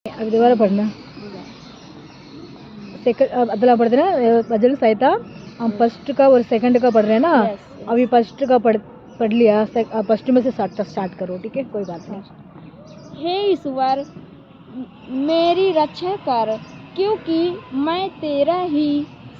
अभी दोबारा पढ़ना सेकंड अदला पढ़ते ना भजन संहिता हम फर्स्ट का और सेकंड का पढ़ रहे हैं ना। अभी फर्स्ट का पढ़ लिया, फर्स्ट में से स्टार्ट करो, ठीक है, कोई बात नहीं। हे ईश्वर मेरी रक्षा कर, क्योंकि मैं तेरा ही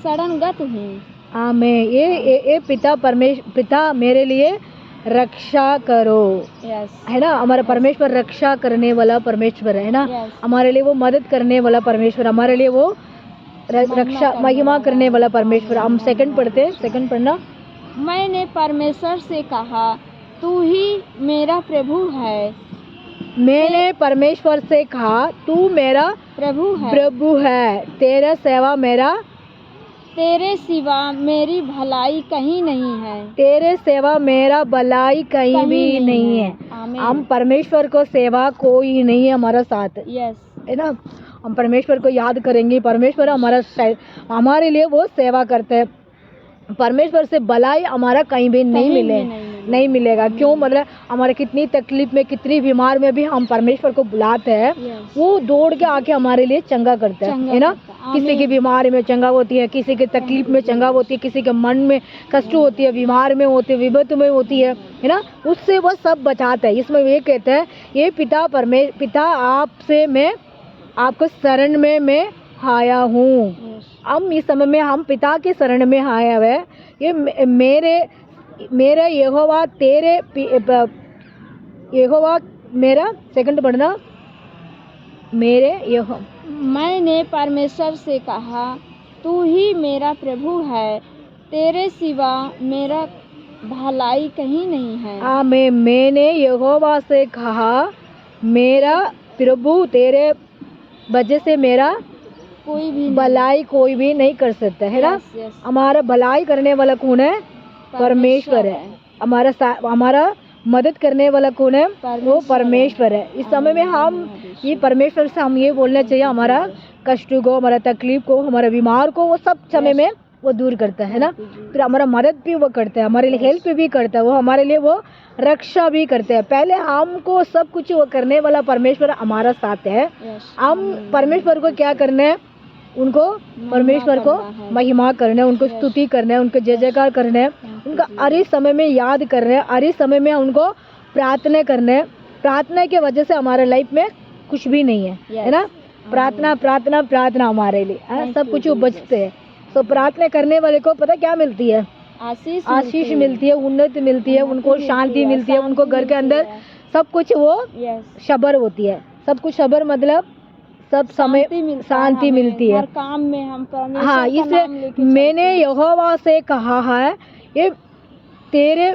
शरणगत हूँ। आमीन। ये पिता मेरे लिए रक्षा करो, है ना। हमारा परमेश्वर रक्षा करने वाला परमेश्वर है ना। हमारे लिए वो मदद करने वाला परमेश्वर, हमारे लिए वो रक्षा महिमा करने वाला परमेश्वर। हम सेकंड पढ़ते, सेकंड पढ़ना। मैंने परमेश्वर से कहा तू ही मेरा प्रभु है। मैंने परमेश्वर से कहा तू मेरा प्रभु है, तेरा सेवा मेरा, तेरे सिवा मेरी भलाई कहीं नहीं है। तेरे सेवा मेरा भलाई कहीं भी नहीं है। हम परमेश्वर को सेवा कोई नहीं है हमारा साथ, है ना। हम परमेश्वर को याद करेंगे, परमेश्वर हमारे लिए वो सेवा करते हैं। परमेश्वर से भलाई हमारा कहीं भी नहीं मिलेगा। क्यों? मतलब हमारे कितनी तकलीफ में, कितनी बीमार में भी हम परमेश्वर को बुलाते हैं, वो दौड़ के आके हमारे लिए चंगा करते हैं, है ना। किसी की बीमारी में चंगा होती है, किसी की तकलीफ में चंगा होती है, किसी के मन में कष्ट होती है, बीमार में होती है, विपत्ति में होती है ना। उससे वो सब बचाते हैं। इसमें ये कहते हैं ये पिता आपसे मैं आपको शरण में मैं आया हूँ। हम इस समय में हम पिता के शरण में आए हुए। ये मेरे यहोवा तेरे यहोवा मेरा, सेकंड पढ़ना। मेरे यहोवा, मैंने परमेश्वर से कहा तू ही मेरा प्रभु है, तेरे सिवा मेरा भलाई कहीं नहीं है। आमीन। मैंने यहोवा से कहा मेरा प्रभु, तेरे वजह से मेरा भलाई कोई भी नहीं कर सकता, है ना। हमारा भलाई करने वाला कौन है? परमेश्वर है। हमारा मदद करने वाला कौन है? वो परमेश्वर है। इस समय में हम ये परमेश्वर से हम ये बोलना चाहिए, हमारा कष्ट को, हमारा तकलीफ को, हमारा बीमार को, वो सब समय में वो दूर करता है ना। फिर हमारा मदद भी वो करता है, हमारे लिए हेल्प भी करता है, वो हमारे लिए वो रक्षा भी करते हैं। पहले हमको सब कुछ वो करने वाला परमेश्वर हमारा साथ है। हम परमेश्वर को क्या करना है? उनको परमेश्वर को महिमा करना है, उनको स्तुति करना है, उनको जय जयकार करना है, उनका हर एक समय में याद कर रहे हैं, हर एक समय में उनको प्रार्थना करना है। प्रार्थना के वजह से हमारे लाइफ में कुछ भी नहीं है ना। प्रार्थना प्रार्थना प्रार्थना हमारे लिए सब कुछ बचते हैं। तो प्रार्थना करने वाले को पता क्या मिलती है? आशीष मिलती है, उन्नति मिलती है, उनको शांति मिलती है, उनको घर के अंदर सब कुछ वो सबर होती है। सब कुछ सबर मतलब सब समय शांति मिलती है। हर काम में हम हाँ, इसलिए मैंने यहोवा से कहा है ये तेरे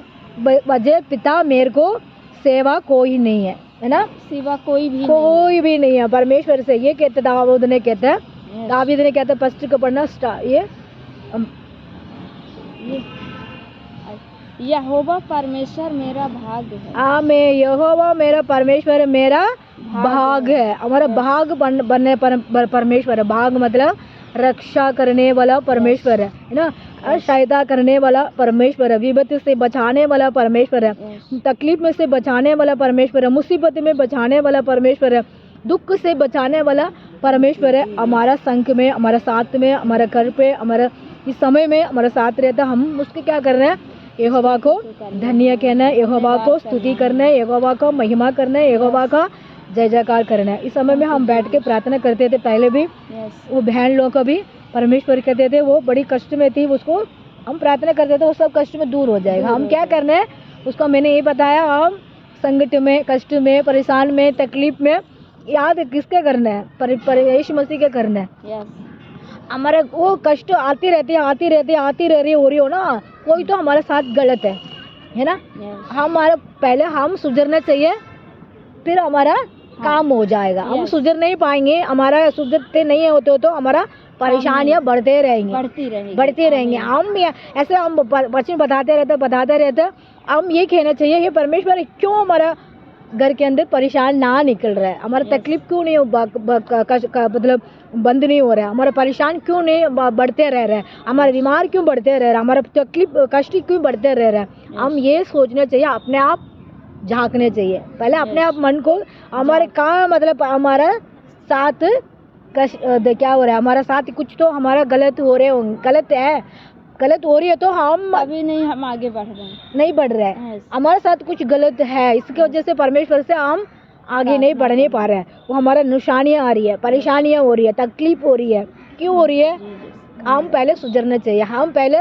वजह पिता मेरे को सेवा कोई नहीं है ना। सिवा कोई भी नहीं है परमेश्वर से। ये कहते दाऊद ने कहता है, दाऊद ने कहता है फर्स्ट को पढ़ना ये यहोवा परमेश्वर मेरा भाग है। आमीन। यहोवा मेरा परमेश्वर मेरा भाग है। हमारा भाग बनने परमेश्वर है। भाग मतलब रक्षा करने वाला परमेश्वर है ना। सहायता करने वाला परमेश्वर है, विपत्ति से बचाने वाला परमेश्वर है, तकलीफ में से बचाने वाला परमेश्वर है, मुसीबत में बचाने वाला परमेश्वर है, दुख से बचाने वाला परमेश्वर है। हमारा संग में, हमारा साथ में, हमारा घर पे, हमारा इस समय में हमारा साथ रहता। हम उसके क्या कर रहे हैं? यहोवा को धन्य कहना है, यहोवा को स्तुति करना है, यहोवा को महिमा करना है, यहोवा का जय जयकार करना है। इस समय में हम बैठ के प्रार्थना करते थे। पहले भी वो बहन लोग को भी परमेश्वर कहते थे, वो बड़ी कष्ट में थी, उसको हम प्रार्थना करते थे, वो सब कष्ट में दूर हो जाएगा। हम क्या करना है उसको मैंने ये बताया। हम संकट में, कष्ट में, परेशान में, तकलीफ में याद किसके करना है? यीशु मसीह के करना है। हमारा वो कष्ट आती रहती रह रही हो ना, कोई तो हमारे साथ गलत है ना। हमारा पहले हम सुधरना चाहिए, फिर हमारा काम हो जाएगा। हम सुधर नहीं पाएंगे, हमारा सुधरते नहीं होते तो हमारा परेशानियां बढ़ती रहेंगे। हम ऐसे हम वचन बताते रहते। हम ये कहना चाहिए ये परमेश्वर क्यों हमारा घर के अंदर परेशान ना निकल रहा है, हमारा तकलीफ क्यों नहीं मतलब बंद नहीं हो रहा है, हमारा परेशान क्यों नहीं बढ़ते रह रहा है, हमारे बीमार क्यों बढ़ते रह रहा है, हमारा तकलीफ कष्ट क्यों बढ़ते रह रहा है। हम ये सोचना चाहिए, अपने आप झांकने चाहिए। पहले अपने आप मन को हमारे काम मतलब हमारा साथ क्या हो रहा है, हमारा साथ कुछ तो हमारा गलत हो रहे होंगे, गलत हो रही है तो हम अभी नहीं, हम आगे बढ़ रहे हैं, नहीं बढ़ रहे हैं, Yes. हमारे साथ कुछ गलत है, इसकी वजह से परमेश्वर से हम आगे नहीं बढ़ नहीं पा रहे हैं। वो हमारा नुकसानियाँ आ रही है, परेशानियाँ हो रही है, तकलीफ हो रही है, क्यों हो रही है? हम पहले सुधरना चाहिए, हम पहले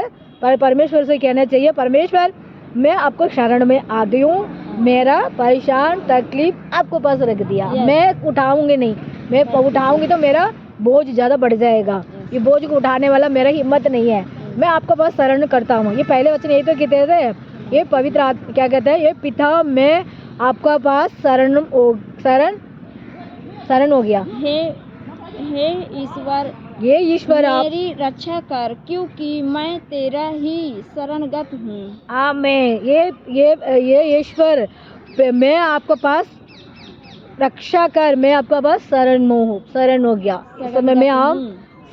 परमेश्वर से कहना चाहिए, परमेश्वर मैं आपको शरण में आ गई हूँ, मेरा परेशान तकलीफ आपको पास रख दिया, Yes. मैं उठाऊंगी नहीं, मैं उठाऊंगी तो मेरा बोझ ज़्यादा बढ़ जाएगा, ये बोझ को उठाने वाला मेरा हिम्मत नहीं है, मैं आपका पास शरण करता हूँ। ये पहले वचन यही तो कहते थे, ये पवित्र क्या कहते हैं, ये पिता मैं आपका पास शरण हो गया, हे ईश्वर, ये ईश्वर आप मेरी रक्षा कर, क्योंकि मैं तेरा ही शरणगत हूँ। आमीन। ये ईश्वर मैं आपके पास रक्षा कर, मैं आपका पास शरण हो गया, इस समय मैं आप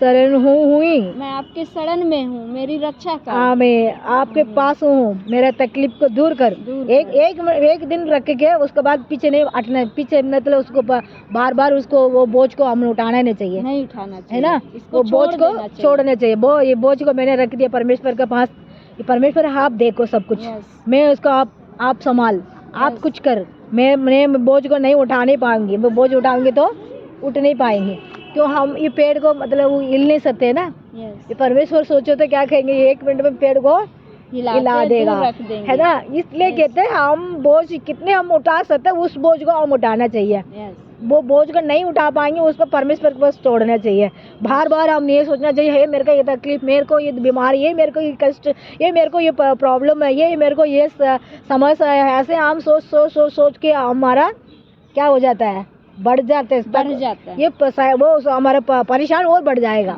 शरण हुई, मैं आपके शरण में हूँ, मेरी रक्षा कर। आमीन। आपके पास हूँ, मेरा तकलीफ को दूर कर। एक दिन रख के उसके बाद पीछे नहीं हटना, पीछे मतलब उसको बार बार उसको वो बोझ को हम उठाना नहीं चाहिए, नहीं उठाना है चाहिए, ना, वो बोझ को छोड़ना चाहिए। वो ये बोझ को मैंने रख दिया परमेश्वर के पास, ये परमेश्वर आप देखो सब कुछ, मैं उसको आप संभाल, आप कुछ कर, मैं बोझ को नहीं उठा नहीं पाऊंगी, मैं बोझ उठाऊंगी तो उठ नहीं पाएंगे, क्यों हम ये पेड़ को मतलब वो हिल नहीं सकते ना, ये परमेश्वर सोचो तो क्या कहेंगे, एक मिनट में पेड़ को हिला देगा, है ना, इसलिए कहते हैं हम बोझ कितने हम उठा सकते हैं, उस बोझ को हम उठाना चाहिए, वो बोझ को नहीं उठा पाएंगे उसको परमेश्वर के पास छोड़ना चाहिए। बार बार हम ये सोचना चाहिए, हे मेरे को ये तकलीफ, मेरे को ये बीमारी, ये मेरे को ये कष्ट, ये मेरे को ये प्रॉब्लम है, ये मेरे को ये समस्या है, ऐसे हम सोच के हमारा क्या हो जाता है, बढ़ जाता है, ये वो हमारा परेशान और बढ़ जाएगा,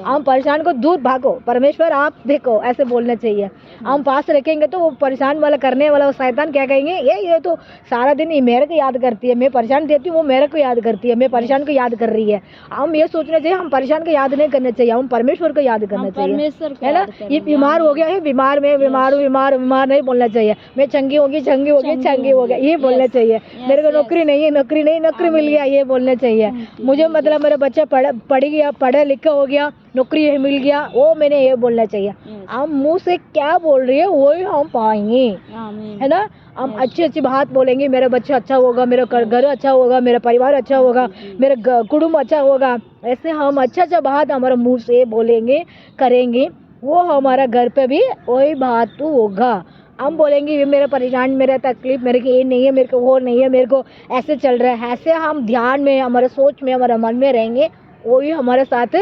हम परेशान को दूर भागो, परमेश्वर आप देखो, ऐसे बोलना चाहिए। हम पास रखेंगे तो वो परेशान वाला करने वाला वो शैतान क्या कहेंगे, ये तो सारा दिन ये मेरे को याद करती है, मैं परेशान देती हूँ, वो मेरे को याद करती है, मैं परेशान को याद कर रही है। हम ये सोचना चाहिए, हम परेशान को याद नहीं करना चाहिए, हम परमेश्वर को याद करना चाहिए, है ना। ये बीमार हो गया है, बीमार नहीं बोलना चाहिए, मैं चंगी हो गया ये बोलना चाहिए, मेरे को नौकरी नहीं, नौकरी मिल गया ये बोलना चाहिए, मुझे मतलब मेरा बच्चा पढ़ा लिखा हो गया, नौकरी मिल गया, वो मैंने ये बोलना चाहिए। हम मुंह से क्या बोल रही है वही हम पाएंगे, है ना। हम अच्छी बात बोलेंगे, मेरा बच्चा अच्छा होगा, मेरा घर अच्छा होगा, मेरा परिवार अच्छा होगा, मेरा कुटुंब अच्छा होगा, ऐसे हम अच्छा बात हमारे मुंह से बोलेंगे करेंगे, वो हमारा घर पे भी वही बात तो होगा। हम बोलेंगे ये मेरा परेशान, मेरा तकलीफ, मेरे को ये नहीं है, मेरे को वो नहीं है, मेरे को ऐसे चल रहा है, ऐसे हम ध्यान में, हमारे सोच में, हमारे मन में रहेंगे, वही हमारे साथ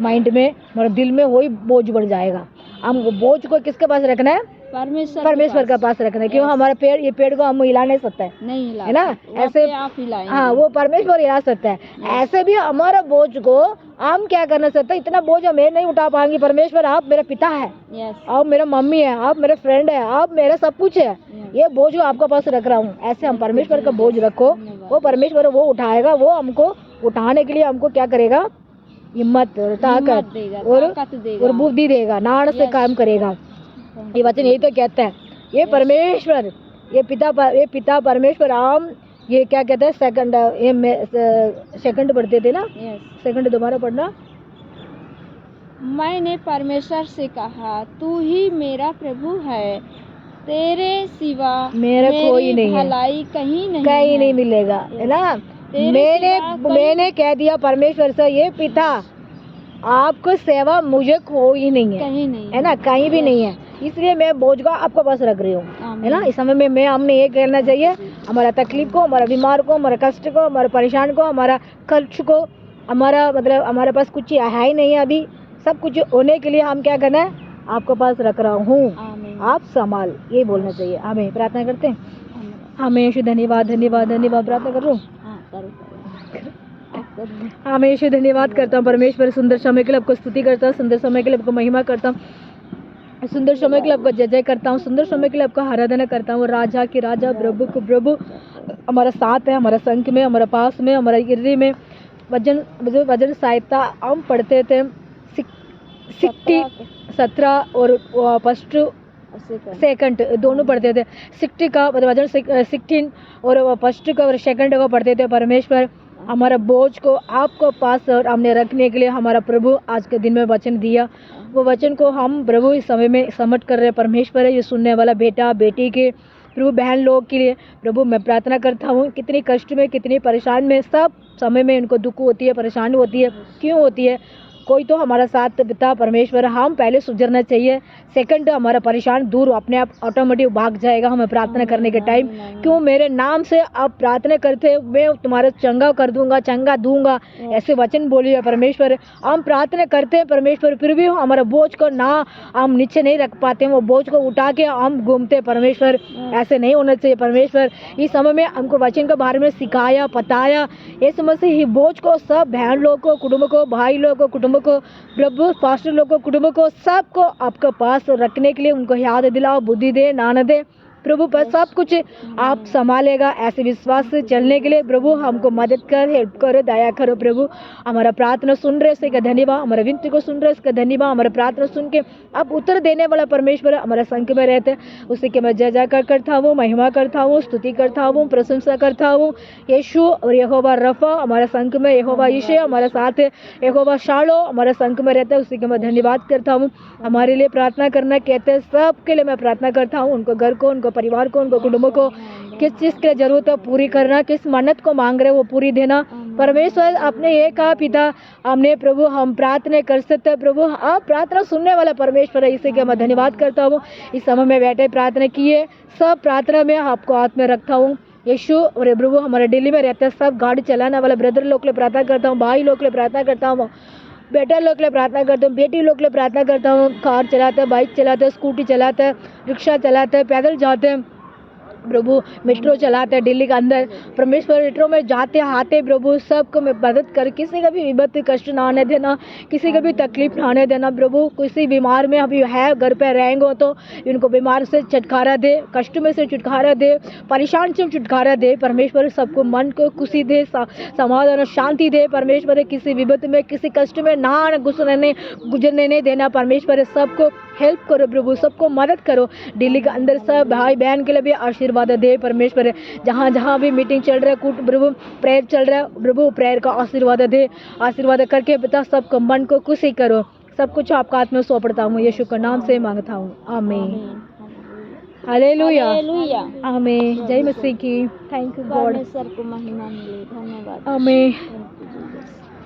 माइंड में, हमारे दिल में वही बोझ बढ़ जाएगा। हम बोझ को किसके पास रखना है, परमेश्वर का पास रखना है, क्यों हमारा ये पेड़ को हम हिला नहीं सकता है ना, ऐसे आप हिलाएंगे, हाँ वो परमेश्वर हिला सकता है, ऐसे भी हमारा बोझ को हम क्या करना सकते हैं, इतना बोझ मैं नहीं उठा पाएंगे, परमेश्वर आप मेरा पिता है, आप मेरा मम्मी है, आप मेरे फ्रेंड है, आप मेरा सब कुछ है, ये बोझ आपका पास रख रहा हूँ, ऐसे हम परमेश्वर का बोझ रखो, वो परमेश्वर वो उठाएगा, वो हमको उठाने के लिए हमको क्या करेगा, हिम्मत ताकत और बुद्धि देगा, नाड़ से काम करेगा। ये वचन यही तो कहता है, ये परमेश्वर, ये पिता परमेश्वर, हम ये क्या कहते हैं, सेकंड पढ़ते थे ना, सेकंड दोबारा पढ़ना। मैंने परमेश्वर से कहा, तू ही मेरा प्रभु है, तेरे सिवा मेरा कोई नहीं है, भलाई कहीं नहीं मिलेगा, है ना। मैंने कह दिया परमेश्वर से, ये पिता आपको सेवा मुझे कोई नहीं है, है ना, कहीं भी नहीं है, इसलिए मैं बोझ को आपके पास रख रही हूँ, है ना। इस समय में हमने ये कहना चाहिए, हमारा तकलीफ को, हमारा बीमार को, हमारा कष्ट को, हमारा परेशान को, हमारा खर्च को, हमारा मतलब हमारे पास कुछ है ही नहीं है अभी, सब कुछ होने के लिए हम क्या करना है, आपके पास रख रहा हूँ, आप संभाल, ये बोलना चाहिए। हमें प्रार्थना करते हैं, हमें धन्यवाद प्रार्थना कर रहा हूँ, हमेशा धन्यवाद करता हूँ परमेश्वर, सुंदर समय के लिए आपको स्तुति करता हूँ, सुंदर समय के लिए आपको महिमा करता हूँ, सुंदर समय के लिए आपको जय जय करता हूँ, सुंदर समय के लिए आपको आराधना करता हूँ। राजा की राजा, प्रभु को प्रभु, हमारा साथ है, हमारा संग में, हमारा पास में, हमारा गिरने में। वजन सहायता हम पढ़ते थे 17 और फर्स्ट सेकंड दोनों पढ़ते थे। 60 का वजन 16 और फर्स्ट का और सेकंड का पढ़ते थे। परमेश्वर हमारा बोझ को आपको पास और हमने रखने के लिए हमारा प्रभु आज के दिन में वचन दिया। वो वचन को हम प्रभु इस समय में समझ कर रहे परमेश्वर है, ये सुनने वाला बेटा बेटी के प्रभु बहन लोग के लिए प्रभु मैं प्रार्थना करता हूँ। कितनी कष्ट में कितनी परेशान में सब समय में इनको दुख होती है, परेशानी होती है। क्यों होती है? कोई तो हमारा साथ पिता परमेश्वर, हम पहले सुधरना चाहिए। सेकंड हमारा परेशान दूर अपने आप ऑटोमेटिक भाग जाएगा हमें प्रार्थना करने के टाइम। क्यों मेरे नाम से आप प्रार्थना करते मैं तुम्हारा चंगा कर दूंगा, चंगा दूंगा, ऐसे वचन बोलिए परमेश्वर। हम प्रार्थना करते हैं परमेश्वर, फिर भी हमारा बोझ को ना हम नीचे नहीं रख पाते, वो बोझ को उठा के हम घूमते परमेश्वर। ऐसे नहीं होना चाहिए परमेश्वर। इस समय में हमको वचन के बारे में सिखाया बताया। इस समय से ही बोझ को सब बहन लोग को, कुटुंब को, भाई लोग को, कुटुंब को, प्रभु पास्टर लोग को, कुटुंब को, सबको आपके पास रखने के लिए उनको याद दिलाओ, बुद्धि दे, नाना दे प्रभु। पर सब कुछ आप संभालेगा। ऐसे विश्वास से चलने के लिए प्रभु हमको मदद कर, हेल्प करो, दया करो प्रभु। हमारा प्रार्थना सुन रहे इसका धन्यवाद, हमारा विनती को सुन रहे इसका धन्यवाद। हमारा प्रार्थना सुन के अब उत्तर देने वाला परमेश्वर हमारा संग में रहते, उसी के मैं जय जयकार करता हूँ, महिमा करता हूँ, स्तुति करता हूँ, प्रशंसा करता हूँ। यीशु और यहोवा रफा हमारा संग में, यहोवा यीशु हमारा साथ है, यहोवा शालो हमारा संग में रहता है, उसी के मैं धन्यवाद करता हूँ। हमारे लिए प्रार्थना करना कहते हैं, सबके लिए मैं प्रार्थना करता हूँ। उनको घर को, उनको परिवार को, उनको कुटुंब को, किस चीज़ के लिए जरूरत है पूरी करना, किस मन्नत को मांग रहे वो पूरी देना परमेश्वर। आपने ये कहा पिता हमने प्रभु हम प्रार्थना कर सकते हैं प्रभु, आप प्रार्थना सुनने वाला परमेश्वर है, इसी के मैं धन्यवाद करता हूँ। इस समय में बैठे प्रार्थना किए, सब प्रार्थना में आपको हाथ में रखता हूँ। यीशु और प्रभु हमारे दिल्ली में रहते हैं सब गाड़ी चलाने वाले ब्रदर लोग के लिए प्रार्थना करता हूँ, भाई लोग के लिए प्रार्थना करता हूँ, बेटा लोग के लिए प्रार्थना करता हूँ, बेटी लोग के लिए प्रार्थना करता हूँ। कार चलाते हैं, बाइक चलाते हैं, स्कूटी चलाते हैं, रिक्शा चलाते हैं, पैदल जाते हैं प्रभु, मेट्रो चलाते हैं दिल्ली के अंदर परमेश्वर। मेट्रो में जाते आते प्रभु सबको मैं मदद कर, किसी का भी विपत्ति कष्ट ना आने देना, किसी का भी तकलीफ ना आने देना प्रभु। किसी बीमार में अभी है घर पे रहेंगे तो इनको बीमार से छुटकारा दे, कष्ट में से छुटकारा दे, परेशान से छुटकारा दे परमेश्वर। सबको मन को खुशी दे, समाधान और शांति दे परमेश्वर। किसी विपत्ति में किसी कष्ट में ना गुजरने नहीं देना परमेश्वर। सबको हेल्प करो प्रभु, सबको मदद करो। दिल्ली के अंदर सब भाई बहन के लिए भी आशीर्वाद दे परमेश्वर। जहाँ जहाँ भी मीटिंग चल रहा है प्रभु, प्रेयर चल रहा है प्रभु, प्रेयर का आशीर्वाद दे, आशीर्वाद करके बता सबको मन को खुशी करो। सब कुछ आपका हाथ में सौंपता हूँ, यीशु के नाम से मांगता हूँ, आमीन। हालेलुया, आमीन। जय मसीह की। Thank you God. परमेश्वर को महिमा मिले, धन्यवाद, आमीन।